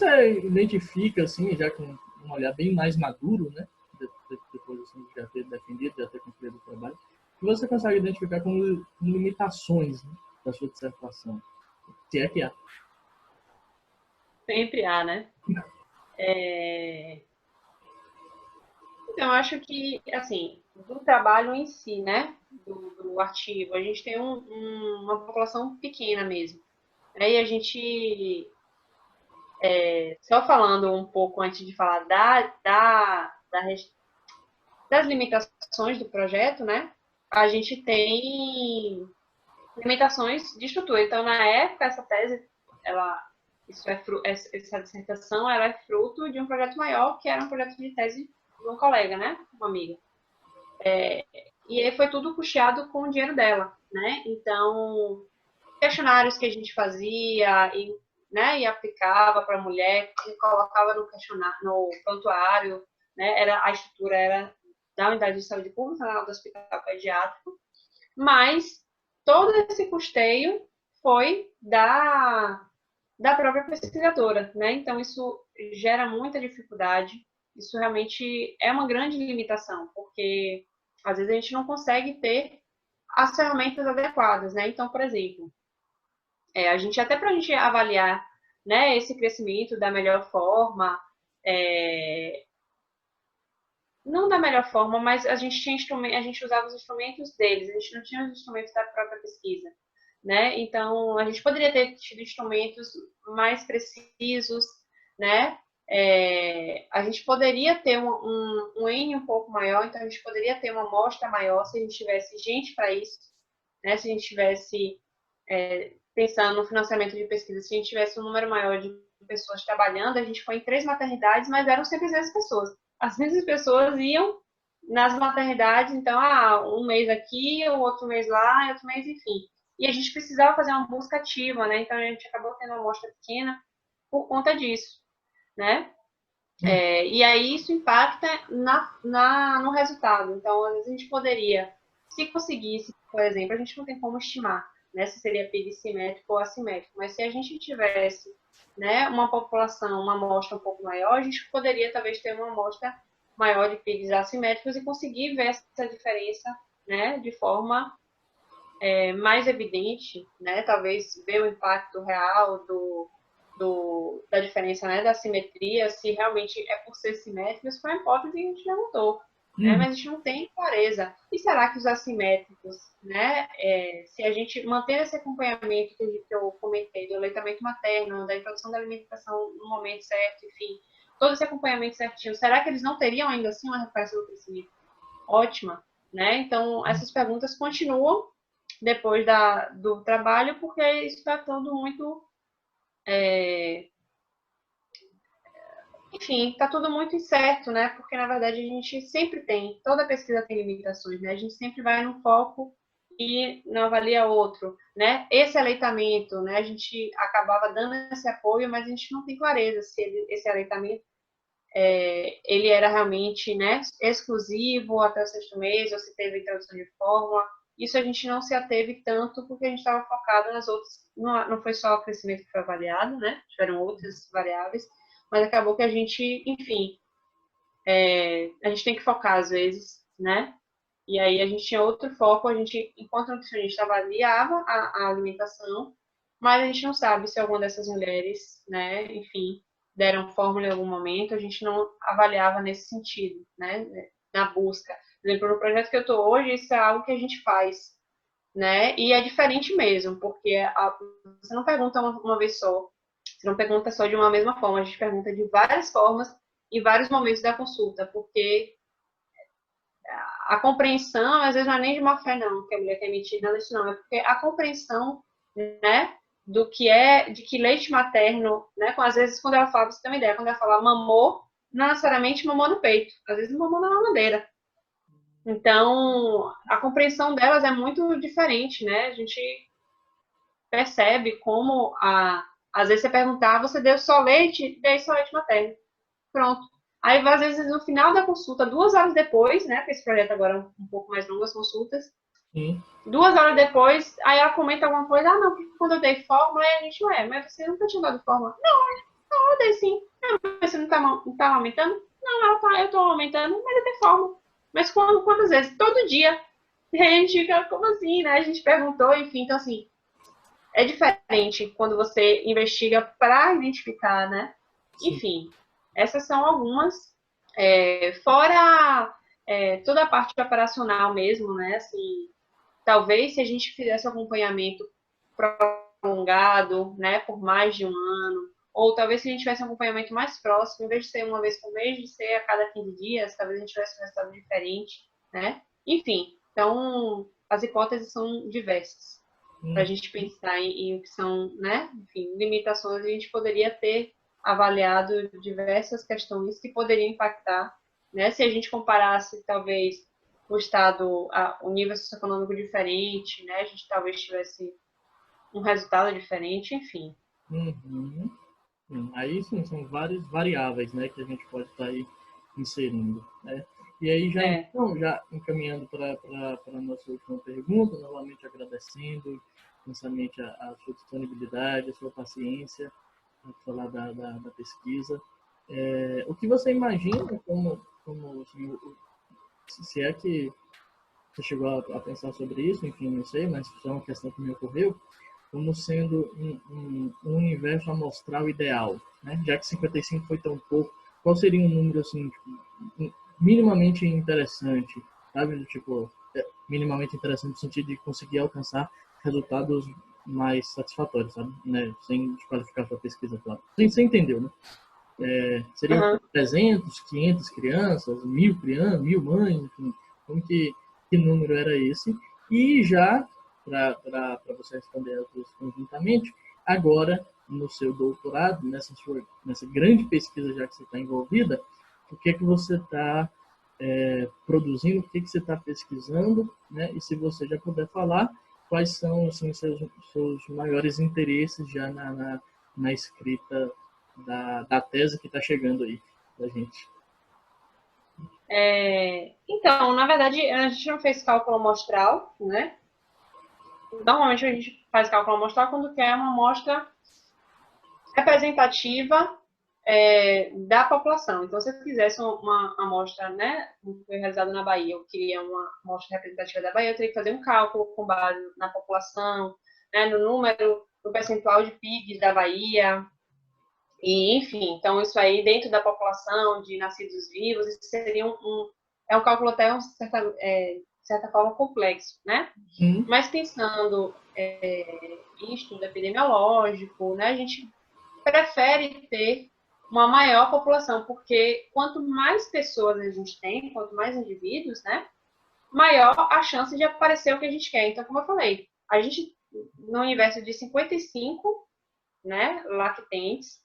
você identifica, assim, já com um olhar bem mais maduro, né? Depois assim, de já ter defendido, já ter concluído o trabalho, que você consegue identificar como limitações, né, da sua dissertação? Se é que há. Sempre há, né? Então, eu acho que, assim, do trabalho em si, né? Do artigo, a gente tem uma população pequena mesmo. Aí a gente, só falando um pouco antes de falar das limitações do projeto, né? A gente tem limitações de estrutura. Então, na época, essa tese, ela, essa dissertação, ela é fruto de um projeto maior, que era um projeto de tese de um colega, né? Uma amiga. E aí foi tudo custeado com o dinheiro dela, né? Então, questionários que a gente fazia e, né, e aplicava para a mulher, e colocava no questionário, no prontuário, né? A estrutura era da unidade de saúde pública, do hospital pediátrico, mas todo esse custeio foi da própria pesquisadora, né? Então isso gera muita dificuldade. Isso realmente é uma grande limitação, porque às vezes a gente não consegue ter as ferramentas adequadas, né? Então, por exemplo, a gente até para a gente avaliar, né, esse crescimento da melhor forma, não da melhor forma, mas a gente tinha a gente usava os instrumentos deles, a gente não tinha os instrumentos da própria pesquisa, né? Então a gente poderia ter tido instrumentos mais precisos, né? A gente poderia ter um N um pouco maior, então a gente poderia ter uma amostra maior se a gente tivesse gente para isso, né? Se a gente tivesse pensando no financiamento de pesquisa, se a gente tivesse um número maior de pessoas trabalhando, a gente foi em 3 maternidades, mas eram sempre as mesmas pessoas. As mesmas pessoas iam nas maternidades, então, um mês aqui, o outro mês lá, e outro mês, enfim. E a gente precisava fazer uma busca ativa, né? Então, a gente acabou tendo uma amostra pequena por conta disso, né? E aí isso impacta no resultado. Então, às vezes a gente poderia, se conseguisse, por exemplo, a gente não tem como estimar, né, se seria PIB simétrico ou assimétrico, mas se a gente tivesse, né, uma população, uma amostra um pouco maior, a gente poderia talvez ter uma amostra maior de PIBs assimétricos e conseguir ver essa diferença, né, de forma mais evidente, né, talvez ver o impacto real da diferença, né, da simetria, se realmente é por ser simétrico, isso foi uma hipótese que a gente levantou, né, mas a gente não tem clareza. E será que os assimétricos, né, se a gente manter esse acompanhamento que eu comentei, do aleitamento materno, da introdução da alimentação no momento certo, enfim, todo esse acompanhamento certinho, será que eles não teriam ainda assim uma recuperação do crescimento ótima, né? Então, essas perguntas continuam depois do trabalho, porque isso está tudo muito enfim, está tudo muito incerto, né? Porque, na verdade, a gente sempre tem, toda pesquisa tem limitações, né? A gente sempre vai num foco e não avalia outro, né? Esse aleitamento, né? A gente acabava dando esse apoio, mas a gente não tem clareza se esse aleitamento ele era realmente, né, exclusivo até o sexto mês, ou se teve introdução de fórmula. Isso a gente não se ateve tanto porque a gente estava focado nas outras, não foi só o crescimento que foi avaliado, né? Tiveram outras variáveis, mas acabou que a gente, enfim, a gente tem que focar às vezes, né? E aí a gente tinha outro foco, a gente, enquanto nutricionista, avaliava a alimentação, mas a gente não sabe se alguma dessas mulheres, né, enfim, deram fórmula em algum momento, a gente não avaliava nesse sentido, né, na busca. Por exemplo, no projeto que eu estou hoje, isso é algo que a gente faz, né, e é diferente mesmo, porque você não pergunta uma vez só, você não pergunta só de uma mesma forma, a gente pergunta de várias formas em vários momentos da consulta, porque a compreensão, às vezes não é nem de má fé, não, que a mulher quer mentir, nada disso, não. É porque a compreensão, né, do que é, de que leite materno, né, às vezes quando ela fala, você tem uma ideia, quando ela fala mamou, não necessariamente mamou no peito, às vezes mamou na mamadeira. Então, a compreensão delas é muito diferente, né, a gente percebe como, às vezes você perguntar, você deu só leite? Dei só leite materno. Pronto. Aí, às vezes, no final da consulta, 2 horas depois, né? Porque esse projeto agora é um pouco mais longo, as consultas. Sim. 2 horas depois, aí ela comenta alguma coisa, não, porque quando eu dei fórmula, aí a gente, mas você nunca tinha dado fórmula. Não, ela tem sim. Ah, mas você não tá aumentando? Não, ela tá, eu tô aumentando, mas até forma. Mas quantas vezes? Todo dia. E aí a gente fica, como assim, né? A gente perguntou, enfim, então assim, é diferente quando você investiga para identificar, né? Sim. Enfim, essas são algumas. Fora toda a parte operacional mesmo, né? Assim, talvez se a gente fizesse acompanhamento prolongado, né, por mais de um ano, ou talvez se a gente tivesse um acompanhamento mais próximo, em vez de ser uma vez por mês, de ser a cada 15 dias, talvez a gente tivesse um resultado diferente, né? Enfim, então as hipóteses são diversas para a gente pensar em o que são, né, enfim, limitações. A gente poderia ter avaliado diversas questões que poderiam impactar, né? Se a gente comparasse talvez o estado, o nível socioeconômico diferente, né? A gente talvez tivesse um resultado diferente, enfim. Uhum. Aí sim, são várias variáveis, né, que a gente pode estar aí inserindo, né? E aí já É, então, já encaminhando para a nossa última pergunta, novamente agradecendo imensamente a sua disponibilidade, a sua paciência para falar da pesquisa. O que você imagina como assim, se é que você chegou a pensar sobre isso, enfim, não sei, mas é uma questão que me ocorreu, como sendo um universo amostral ideal, né? Já que 55 foi tão pouco, qual seria um número assim, tipo, minimamente interessante, sabe? Tipo, minimamente interessante no sentido de conseguir alcançar resultados mais satisfatórios, sabe? Né? Sem desqualificar sua pesquisa, claro. Você entendeu, né? Seriam uhum. 300, 500 crianças, 1000 crianças, 1000 mães, enfim, como que número era esse? E já, para você responder as duas conjuntamente, agora, no seu doutorado, nessa grande pesquisa já que você está envolvida, o que é que você está produzindo, o que é que você está pesquisando, né? E se você já puder falar, quais são assim, seus maiores interesses já na escrita da tese que está chegando aí da gente. Então, na verdade, a gente não fez cálculo amostral, né? Normalmente a gente faz cálculo amostral quando quer uma amostra representativa da população. Então, se eu fizesse uma amostra, né, como foi realizado na Bahia, eu queria uma amostra representativa da Bahia, eu teria que fazer um cálculo com base na população, né, no número, no percentual de PIB da Bahia, e enfim, então isso aí dentro da população de nascidos vivos, isso seria é um cálculo até de certa forma complexo, né? Hum, Mas pensando em estudo epidemiológico, né, a gente prefere ter uma maior população, porque quanto mais pessoas a gente tem, quanto mais indivíduos, né, maior a chance de aparecer o que a gente quer. Então, como eu falei, a gente, no universo de 55, né, lactentes,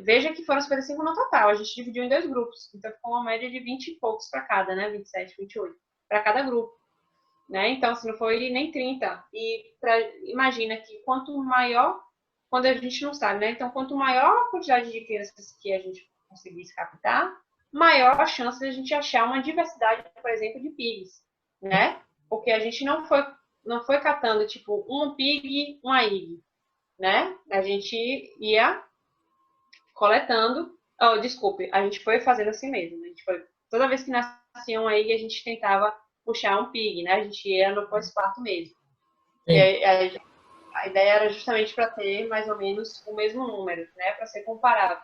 veja que foram 55 no total, a gente dividiu em dois grupos, então ficou uma média de 20 e poucos para cada, né, 27, 28, para cada grupo. Né? Então, assim, não foi nem 30. Imagina que quanto maior, quando a gente não sabe, né? Então, quanto maior a quantidade de crianças que a gente conseguisse captar, maior a chance de a gente achar uma diversidade, por exemplo, de pigs, né? Porque a gente não foi catando, tipo, um pig, uma ig, né? A gente ia coletando, desculpe, a gente foi fazendo assim mesmo, né? A gente foi, toda vez que nascia uma ig, a gente tentava puxar um pig, né? A gente ia no pós-parto mesmo. E sim. a ideia era justamente para ter mais ou menos o mesmo número, né? Para ser comparável.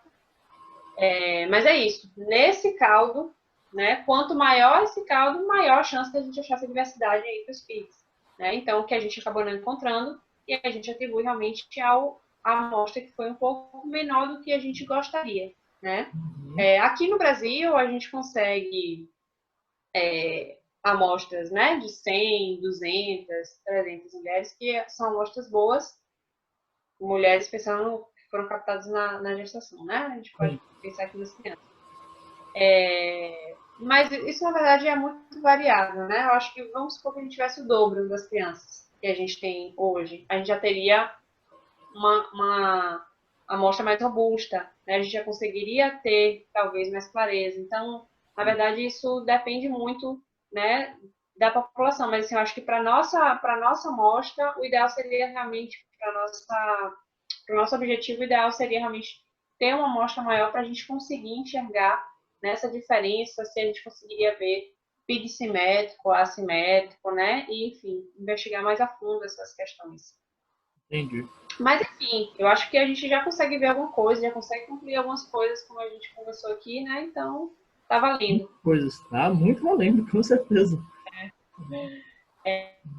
Mas é isso. Nesse caldo, né? Quanto maior esse caldo, maior a chance da gente achar essa diversidade aí para os pigs. Né? Então, o que a gente acabou não encontrando, e a gente atribui realmente à amostra que foi um pouco menor do que a gente gostaria. Né? Uhum. Aqui no Brasil, a gente consegue amostras, né, de 100, 200, 300 mulheres, que são amostras boas, mulheres pensando que foram captadas na gestação, né? A gente pode Sim. pensar aqui nas crianças. Mas isso, na verdade, é muito variável, né? Eu acho que vamos supor que a gente tivesse o dobro das crianças que a gente tem hoje. A gente já teria uma amostra mais robusta, né? A gente já conseguiria ter, talvez, mais clareza. Então, na verdade, isso depende muito, né, da população. Mas, assim, eu acho que para nossa amostra, o ideal seria realmente, para nossa o nosso objetivo ideal seria realmente ter uma amostra maior para a gente conseguir enxergar nessa diferença, se a gente conseguiria ver PID simétrico, assimétrico, né? E, enfim, investigar mais a fundo essas questões. Entendi. Mas, enfim, eu acho que a gente já consegue ver alguma coisa, já consegue concluir algumas coisas, como a gente conversou aqui, né? Então, tá valendo. Coisas, tá muito valendo, com certeza.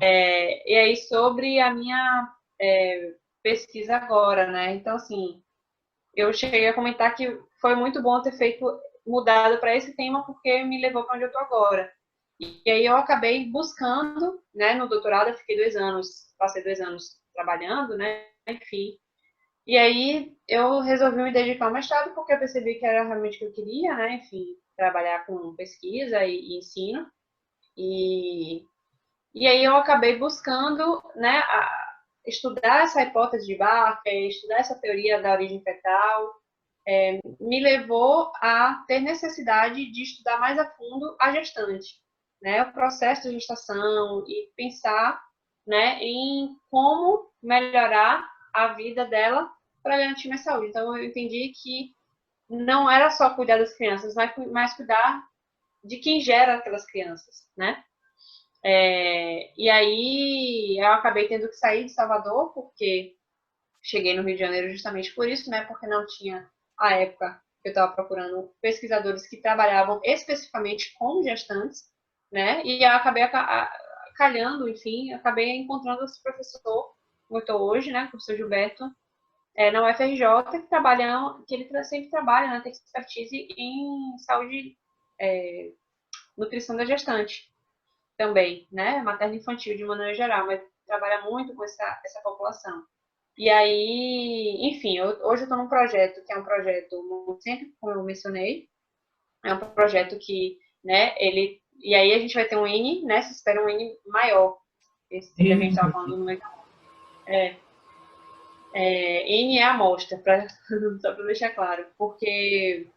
E aí, sobre a minha pesquisa agora, né? Então, assim, eu cheguei a comentar que foi muito bom ter mudado para esse tema, porque me levou para onde eu estou agora. E aí eu acabei buscando, né, no doutorado, eu fiquei 2 anos, passei 2 anos trabalhando, né, enfim. E aí eu resolvi me dedicar ao mestrado, porque eu percebi que era realmente o que eu queria, né, enfim, trabalhar com pesquisa e ensino. E aí eu acabei buscando, né, estudar essa hipótese de Barker, estudar essa teoria da origem fetal, me levou a ter necessidade de estudar mais a fundo a gestante, né, o processo de gestação e pensar, né, em como melhorar a vida dela para garantir minha saúde. Então eu entendi que não era só cuidar das crianças, mas cuidar de quem gera aquelas crianças, né? E aí eu acabei tendo que sair de Salvador, porque cheguei no Rio de Janeiro justamente por isso, né? Porque não tinha, à época, eu estava procurando pesquisadores que trabalhavam especificamente com gestantes, né? E eu acabei calhando, enfim, acabei encontrando esse professor, como eu estou hoje, né? O professor Gilberto, na UFRJ, que ele sempre trabalha, né? Tem expertise em saúde, nutrição da gestante também, né? Materno infantil de maneira geral, mas trabalha muito com essa população. E aí, enfim, hoje eu estou num projeto que é um projeto, sempre como eu mencionei, é um projeto que, né, e aí a gente vai ter um N, né, se espera um N maior, esse que a gente estava falando no N é a amostra, só para deixar claro, porque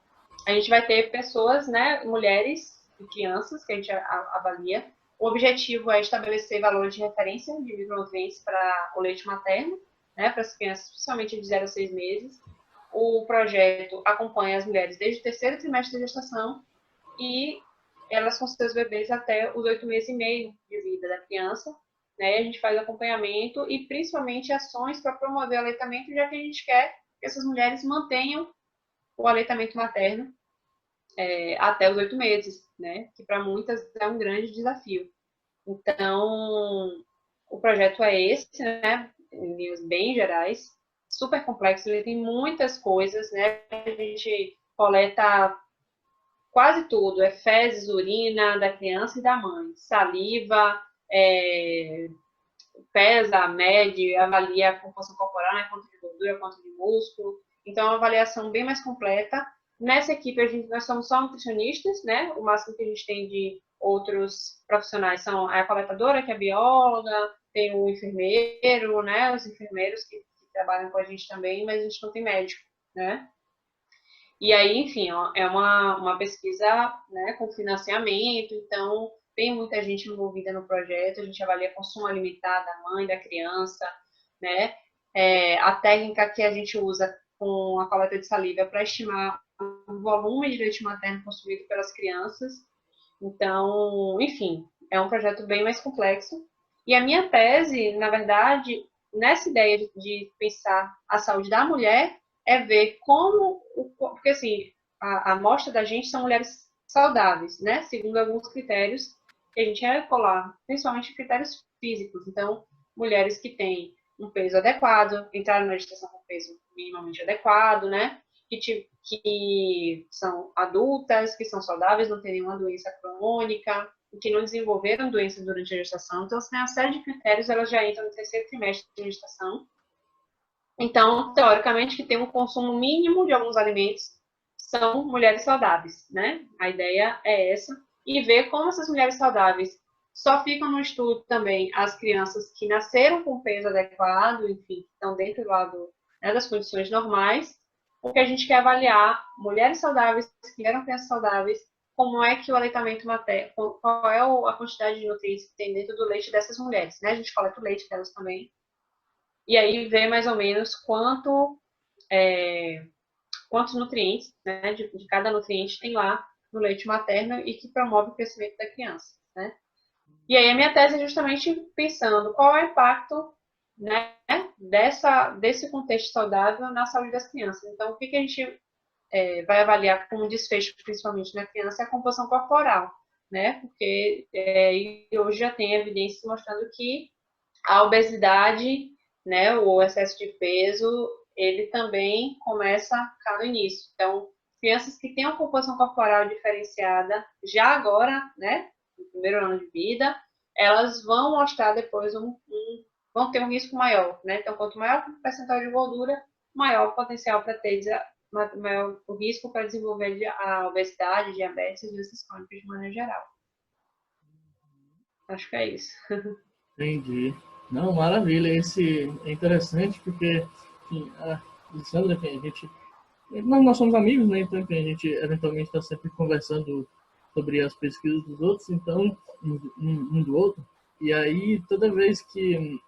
a gente vai ter pessoas, né, mulheres e crianças que a gente avalia. O objetivo é estabelecer valores de referência de micronutrientes para o leite materno, né, para as crianças, principalmente de 0 a 6 meses. O projeto acompanha as mulheres desde o terceiro trimestre de gestação e elas com seus bebês até os 8 meses e meio de vida da criança. Né? A gente faz acompanhamento e principalmente ações para promover o aleitamento, já que a gente quer que essas mulheres mantenham o aleitamento materno até os 8 meses, né? Que para muitas é um grande desafio. Então, o projeto é esse, né? Em linhas bem gerais, super complexo, ele tem muitas coisas, né? A gente coleta quase tudo, fezes, urina da criança e da mãe, saliva, pesa, mede, avalia a composição corporal, né? Quanto de gordura, quanto de músculo. Então, é uma avaliação bem mais completa. Nessa equipe, nós somos só nutricionistas, né? O máximo que a gente tem de outros profissionais são a coletadora, que é bióloga, tem o enfermeiro, né? Os enfermeiros que trabalham com a gente também, mas a gente não tem médico, né? E aí, enfim, ó, é uma pesquisa, né, com financiamento, então tem muita gente envolvida no projeto, a gente avalia consumo alimentar da mãe, da criança, né? A técnica que a gente usa com a coleta de saliva para estimar o volume de leite materno consumido pelas crianças. Então, enfim, é um projeto bem mais complexo. E a minha tese, na verdade, nessa ideia de pensar a saúde da mulher, é ver como, porque assim, a amostra da gente são mulheres saudáveis, né? Segundo alguns critérios que a gente vai colar, principalmente critérios físicos. Então, mulheres que têm um peso adequado, entraram na gestação com peso minimamente adequado, né? Que são adultas, que são saudáveis, não têm nenhuma doença crônica, que não desenvolveram doenças durante a gestação. Então, você tem uma série de critérios, elas já entram no terceiro trimestre de gestação. Então, teoricamente, que tem um consumo mínimo de alguns alimentos são mulheres saudáveis, né? A ideia é essa. E ver como essas mulheres saudáveis só ficam no estudo também as crianças que nasceram com peso adequado, enfim, estão dentro né, das condições normais, porque a gente quer avaliar mulheres saudáveis, que eram crianças saudáveis, como é que o aleitamento materno, qual é a quantidade de nutrientes que tem dentro do leite dessas mulheres, né? A gente coleta o leite delas também. e aí ver mais ou menos quantos nutrientes, né, de cada nutriente tem lá no leite materno e que promove o crescimento da criança, né? E aí a minha tese é justamente pensando qual é o impacto, né, desse contexto saudável na saúde das crianças. Então, o que a gente vai avaliar como desfecho, principalmente na criança, é a composição corporal, né? Porque hoje já tem evidências mostrando que a obesidade, né, o excesso de peso, ele também começa cá no início. Então, crianças que têm uma composição corporal diferenciada já agora, né, no primeiro ano de vida, elas vão mostrar depois vão ter um risco maior, né? Então, quanto maior o percentual de gordura, maior o potencial para ter maior o risco para desenvolver a obesidade, diabetes e doenças crônicas de maneira geral. Acho que é isso. Entendi. Não, maravilha. Esse é interessante porque, enfim, a Alessandra, enfim, nós somos amigos, né? Então, enfim, a gente eventualmente está sempre conversando sobre as pesquisas dos outros, então, um do outro. E aí, toda vez que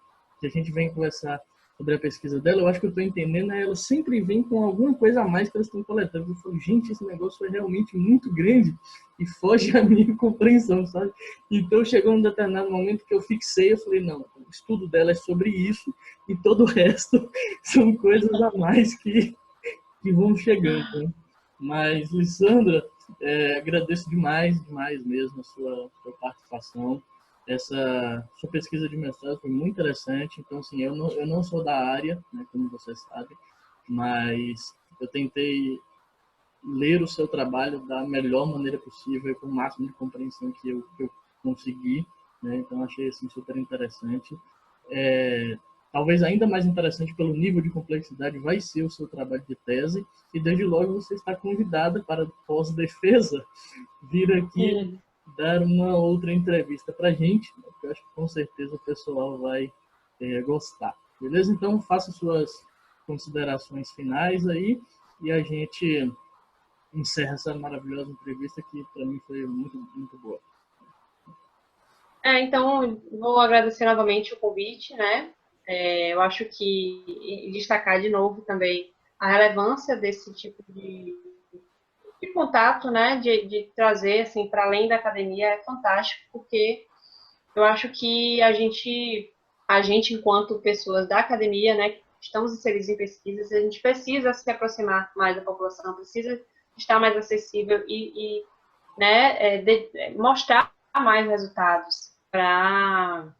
a gente vem conversar sobre a pesquisa dela, eu acho que eu estou entendendo, ela sempre vem com alguma coisa a mais que elas estão coletando. Eu falo, gente, esse negócio é realmente muito grande e foge à minha compreensão, sabe? Então, chegou um determinado momento que eu fixei, eu falei, não, o estudo dela é sobre isso e todo o resto são coisas a mais que vão chegando, né? Mas, Lissandra, agradeço demais, demais mesmo a sua participação. Essa sua pesquisa de mestrado foi muito interessante. Então, assim, eu não sou da área, né, como você sabe, mas eu tentei ler o seu trabalho da melhor maneira possível, com o máximo de compreensão que eu consegui, né? Então, achei assim, super interessante. Talvez ainda mais interessante pelo nível de complexidade vai ser o seu trabalho de tese, e desde logo você está convidada para pós-defesa vir aqui dar uma outra entrevista para a gente, né? Eu acho que com certeza o pessoal vai gostar. Beleza? Então, faça suas considerações finais aí e a gente encerra essa maravilhosa entrevista que para mim foi muito, muito boa. Então, vou agradecer novamente o convite, né? Eu acho que destacar de novo também a relevância desse tipo de contato, né? De trazer, assim, para além da academia é fantástico, porque eu acho que a gente enquanto pessoas da academia, né, que estamos inseridos em pesquisas, a gente precisa se aproximar mais da população, precisa estar mais acessível né, mostrar mais resultados para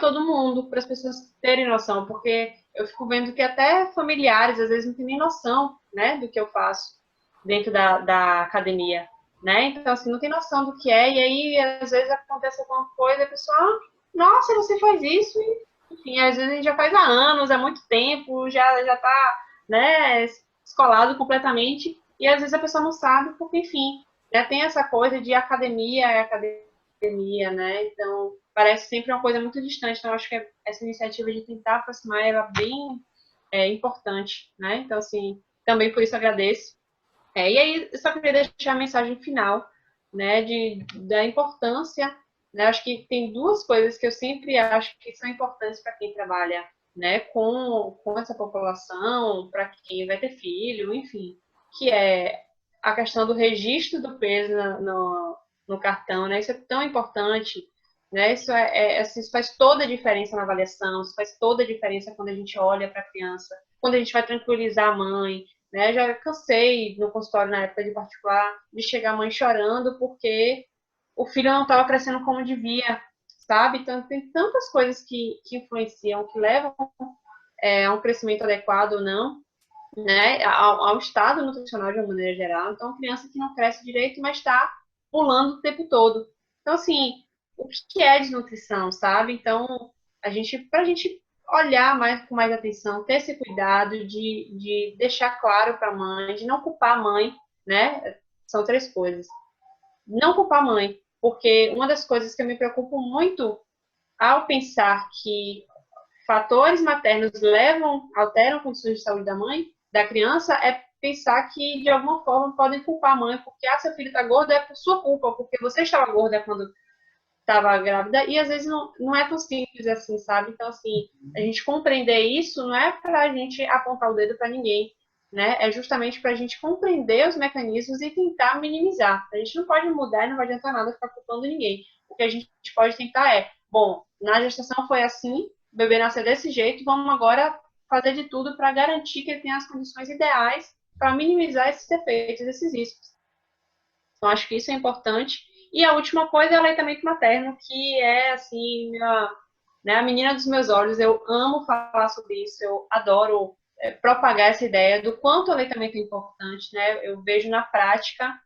todo mundo, para as pessoas terem noção, porque eu fico vendo que até familiares às vezes não têm nem noção, né, do que eu faço dentro da academia, né? Então, assim, não tem noção do que é, e aí às vezes acontece alguma coisa e a pessoa, nossa, você faz isso, e, enfim, às vezes a gente já faz há anos, há muito tempo, já tá, né, escolado completamente, e às vezes a pessoa não sabe, porque, enfim, já tem essa coisa de academia, academia, né? Então, parece sempre uma coisa muito distante. Então, acho que essa iniciativa de tentar aproximar ela é bem importante, né? Então, assim, também por isso agradeço. E aí, eu só queria deixar a mensagem final, né, da importância, né? Acho que tem duas coisas que eu sempre acho que são importantes para quem trabalha, né, com essa população, para quem vai ter filho, enfim, que é a questão do registro do peso no cartão, né? Isso é tão importante, né? Assim, isso faz toda a diferença na avaliação, isso faz toda a diferença quando a gente olha para a criança, quando a gente vai tranquilizar a mãe, né? Já cansei no consultório na época de particular de chegar a mãe chorando porque o filho não estava crescendo como devia, sabe? Então tem tantas coisas que influenciam, que levam a um crescimento adequado ou não, né? Ao estado nutricional de uma maneira geral. Então, criança que não cresce direito, mas está pulando o tempo todo. Então, assim, o que é desnutrição, sabe? Então, para a gente olhar com mais atenção, ter esse cuidado de deixar claro para a mãe, de não culpar a mãe, né? São três coisas. Não culpar a mãe, porque uma das coisas que eu me preocupo muito ao pensar que fatores maternos alteram condições de saúde da mãe, da criança, é pensar que, de alguma forma, podem culpar a mãe, porque, seu filho está gordo, é por sua culpa, porque você estava gorda quando estava grávida, e às vezes não é tão simples assim, sabe? Então, assim, a gente compreender isso não é para a gente apontar o dedo para ninguém, né? É justamente para a gente compreender os mecanismos e tentar minimizar. A gente não pode mudar e não vai adiantar nada ficar culpando ninguém. O que a gente pode tentar é, bom, na gestação foi assim, o bebê nasceu desse jeito, vamos agora fazer de tudo para garantir que ele tenha as condições ideais para minimizar esses efeitos, esses riscos. Então, acho que isso é importante. E a última coisa é o aleitamento materno, que é, assim, né, a menina dos meus olhos. Eu amo falar sobre isso, eu adoro propagar essa ideia do quanto o aleitamento é importante, né? Eu vejo na prática,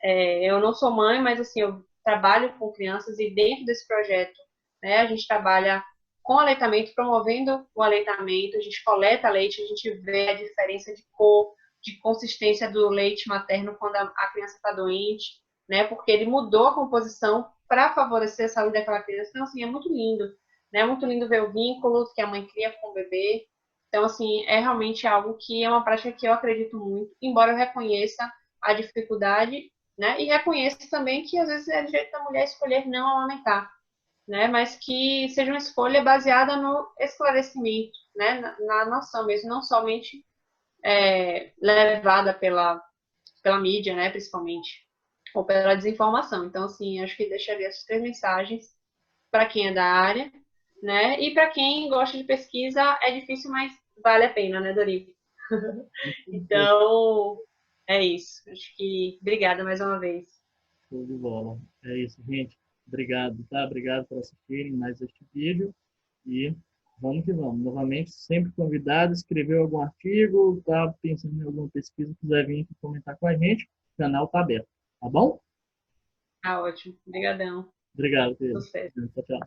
eu não sou mãe, mas, assim, eu trabalho com crianças e dentro desse projeto, né, a gente trabalha com aleitamento, promovendo o aleitamento, a gente coleta leite, a gente vê a diferença de cor, de consistência do leite materno quando a criança está doente, né? Porque ele mudou a composição para favorecer a saúde daquela criança. Então, assim, é muito lindo, né? É muito lindo ver o vínculo que a mãe cria com o bebê. Então, assim, é realmente algo que é uma prática que eu acredito muito, embora eu reconheça a dificuldade, né? E reconheço também que às vezes é do jeito da mulher escolher não amamentar, né? Mas que seja uma escolha baseada no esclarecimento, né? Na noção mesmo, não somente levada pela mídia, né? Principalmente, ou pela desinformação. Então, assim, acho que deixaria essas três mensagens para quem é da área, né? E para quem gosta de pesquisa, é difícil, mas vale a pena, né, Dorico? Então, é isso. Acho que obrigada mais uma vez. Show de bola. É isso, gente. Obrigado, tá? Obrigado por assistirem mais este vídeo e vamos que vamos. Novamente, sempre convidado, escreveu algum artigo, tá pensando em alguma pesquisa, quiser vir aqui comentar com a gente, o canal tá aberto, tá bom? Tá ótimo. Obrigadão. Obrigado, Pedro. Sucesso. Tchau, tchau.